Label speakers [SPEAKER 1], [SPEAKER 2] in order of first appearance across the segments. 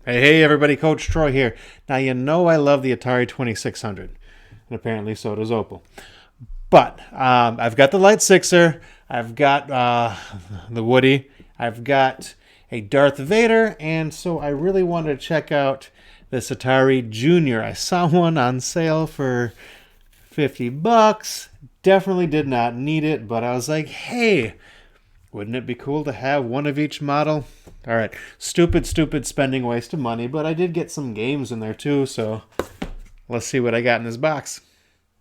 [SPEAKER 1] Hey everybody, Coach Troy here. Now you know I love the Atari 2600, and apparently so does Opal. But I've got the Light Sixer, I've got the Woody, I've got a Darth Vader, and so I really wanted to check out this Atari Junior. I saw one on sale for 50 bucks. Definitely did not need it, but I was like, hey, wouldn't it be cool to have one of each model? All right, stupid spending waste of money, but I did get some games in there too, so let's see what I got in this box.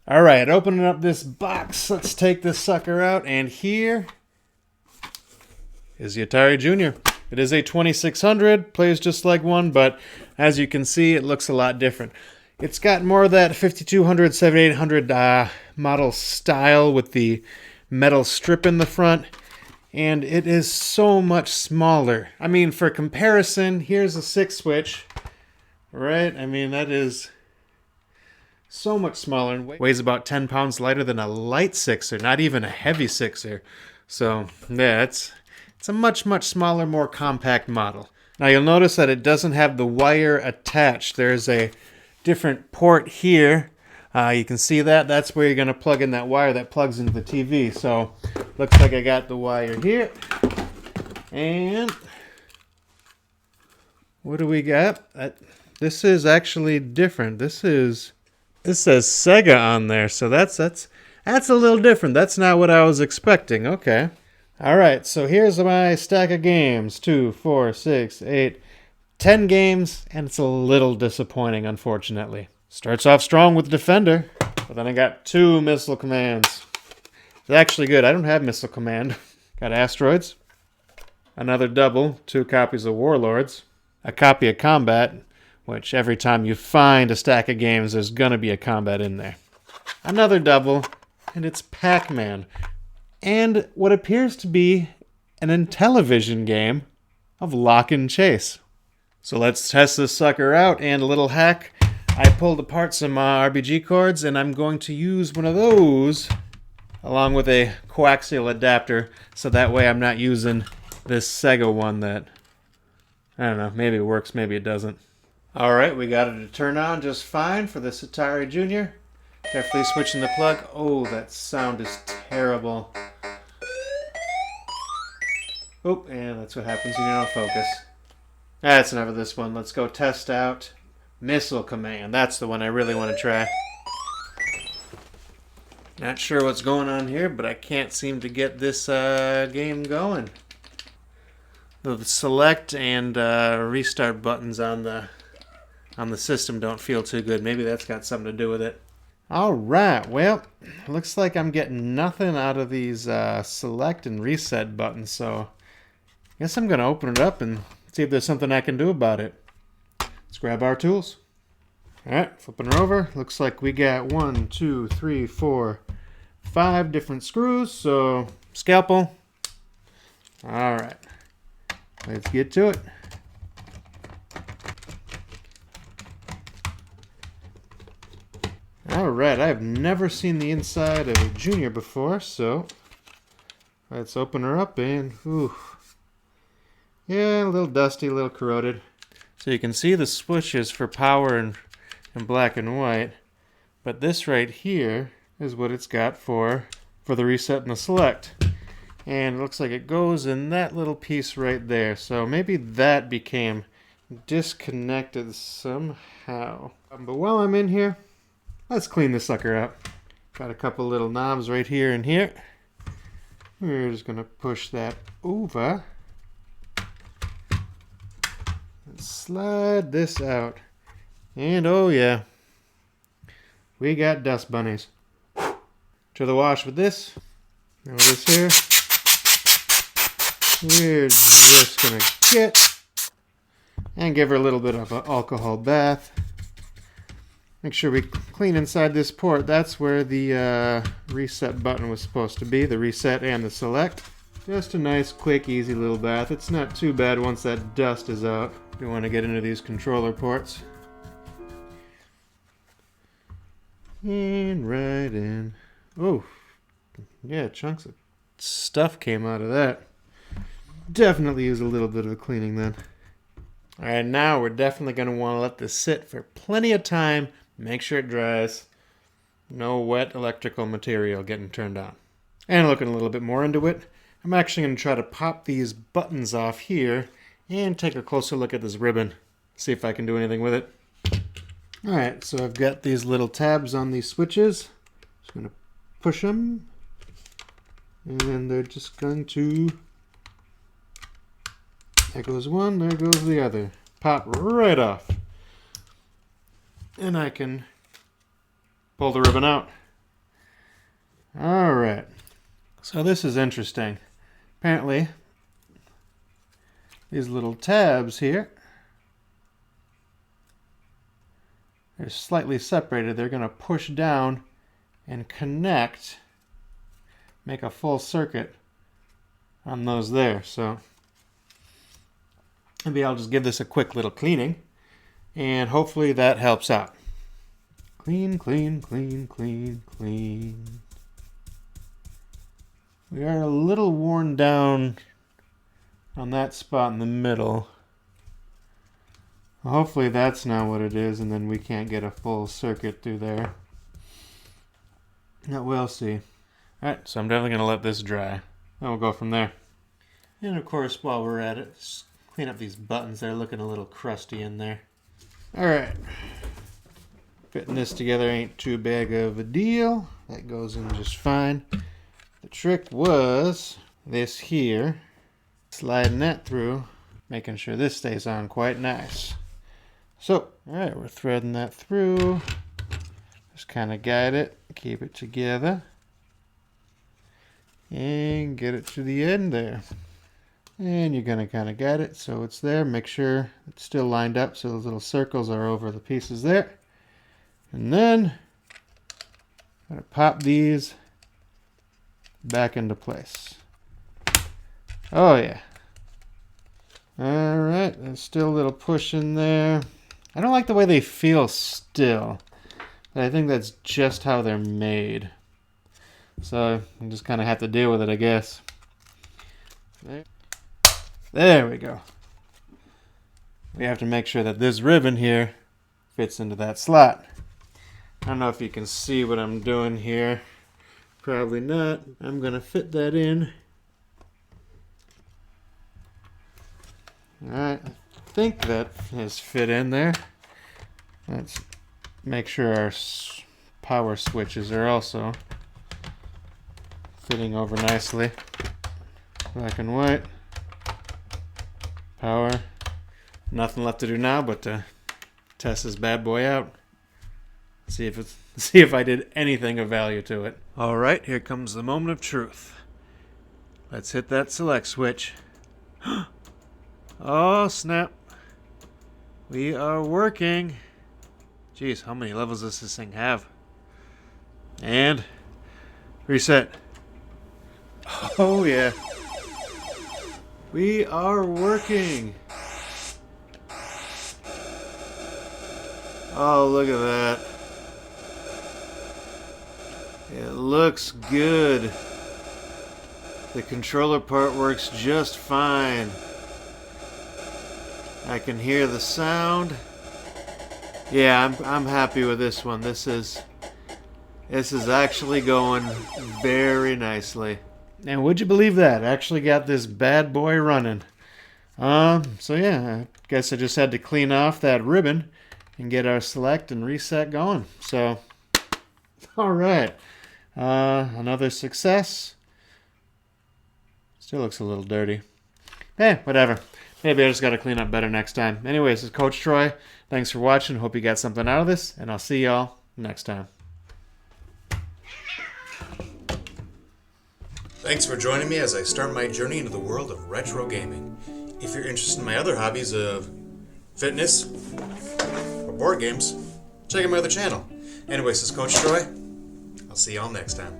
[SPEAKER 1] All right, opening up this box, let's take this sucker out, and here is the Atari Junior. It is a 2600, plays just like one, but as you can see, it looks a lot different. It's got more of that 5200, 7800 model style with the metal strip in the front. And it is so much smaller. I mean, for comparison, here's a 6-switch, right? I mean, that is so much smaller and weighs about 10 pounds lighter than a light sixer, not even a heavy sixer. So, yeah, it's a much smaller, more compact model. Now, you'll notice that it doesn't have the wire attached. There's a different port here. You can see that. That's where you're going to plug in that wire that plugs into the TV. So, looks like I got the wire here. And what do we got? This is actually different. This says Sega on there. So that's a little different. That's not what I was expecting. Okay. All right. So here's my stack of games. 2, 4, 6, 8, 10 games, and it's a little disappointing, unfortunately. Starts off strong with Defender, but then I got 2 Missile Commands. It's actually good. I don't have Missile Command. Got Asteroids, another double, 2 copies of Warlords, a copy of Combat, which every time you find a stack of games, there's going to be a Combat in there. Another double, and it's Pac-Man. And what appears to be an Intellivision game of Lock and Chase. So let's test this sucker out, and a little hack. I pulled apart some RBG cords, and I'm going to use one of those along with a coaxial adapter, so that way I'm not using this Sega one that, I don't know, maybe it works, maybe it doesn't. Alright, we got it to turn on just fine for this Atari Junior. Carefully switching the plug. Oh, that sound is terrible. Oh, and that's what happens when you don't focus. That's enough of this one. Let's go test out Missile Command. That's the one I really want to try. Not sure what's going on here, but I can't seem to get this game going. The select and restart buttons on the system don't feel too good. Maybe that's got something to do with it. All right, well, looks like I'm getting nothing out of these select and reset buttons, so I guess I'm going to open it up and see if there's something I can do about it. Let's grab our tools. All right, flipping her over. Looks like we got 1, 2, 3, 4, 5 different screws. So, scalpel. All right, let's get to it. All right, I've never seen the inside of a Junior before, so let's open her up and, ooh. Yeah, a little dusty, a little corroded. So you can see the switches for power in black and white, but this right here is what it's got for the reset and the select. And it looks like it goes in that little piece right there. So maybe that became disconnected somehow. But while I'm in here, let's clean this sucker up. Got a couple little knobs right here and here. We're just gonna push that over. Slide this out. And oh yeah, we got dust bunnies. To the wash with this. Now with this here, we're just gonna get and give her a little bit of an alcohol bath. Make sure we clean inside this port. That's where the reset button was supposed to be, the reset and the select. Just a nice, quick, easy little bath. It's not too bad once that dust is out. You want to get into these controller ports. And right in. Oh, yeah, chunks of stuff came out of that. Definitely use a little bit of cleaning then. All right, now we're definitely going to want to let this sit for plenty of time. Make sure it dries. No wet electrical material getting turned on. And looking a little bit more into it, I'm actually going to try to pop these buttons off here and take a closer look at this ribbon. See if I can do anything with it. All right, so I've got these little tabs on these switches. Just going to push them. And they're just going to... There goes one, there goes the other. Pop right off. And I can pull the ribbon out. All right. So this is interesting. Apparently, these little tabs here, they're slightly separated. They're going to push down and connect, make a full circuit on those there. So maybe I'll just give this a quick little cleaning, and hopefully that helps out. Clean, clean, clean, clean, clean. We are a little worn down on that spot in the middle. Hopefully that's not what it is, and then we can't get a full circuit through there. But we'll see. Alright, so I'm definitely going to let this dry. Then we'll go from there. And of course, while we're at it, just clean up these buttons. They're looking a little crusty in there. Alright. Fitting this together ain't too big of a deal. That goes in just fine. The trick was this here. Sliding that through, making sure this stays on quite nice. So, alright, we're threading that through. Just kind of guide it, keep it together. And get it to the end there. And you're going to kind of guide it so it's there. Make sure it's still lined up so those little circles are over the pieces there. And then, I'm going to pop these back into place. Oh yeah. Alright, there's still a little push in there. I don't like the way they feel still, but I think that's just how they're made. So, you just kind of have to deal with it, I guess. There we go. We have to make sure that this ribbon here fits into that slot. I don't know if you can see what I'm doing here. Probably not. I'm going to fit that in. Alright, I think that is fit in there. Let's make sure our power switches are also fitting over nicely. Black and white. Power. Nothing left to do now but to test this bad boy out. See if I did anything of value to it. All right, here comes the moment of truth. Let's hit that select switch. Oh, snap. We are working. Jeez, how many levels does this thing have? And reset. Oh, yeah. We are working. Oh, look at that. It looks good. The controller part works just fine. I can hear the sound. Yeah, I'm happy with this one. This is actually going very nicely. And would you believe that? I actually got this bad boy running. So yeah, I guess I just had to clean off that ribbon and get our select and reset going. So, all right. Another success. Still looks a little dirty. Whatever. Maybe I just got to clean up better next time. Anyways, this is Coach Troy. Thanks for watching. Hope you got something out of this, and I'll see y'all next time.
[SPEAKER 2] Thanks for joining me as I start my journey into the world of retro gaming. If you're interested in my other hobbies of fitness or board games, check out my other channel. Anyways, this is Coach Troy. I'll see y'all next time.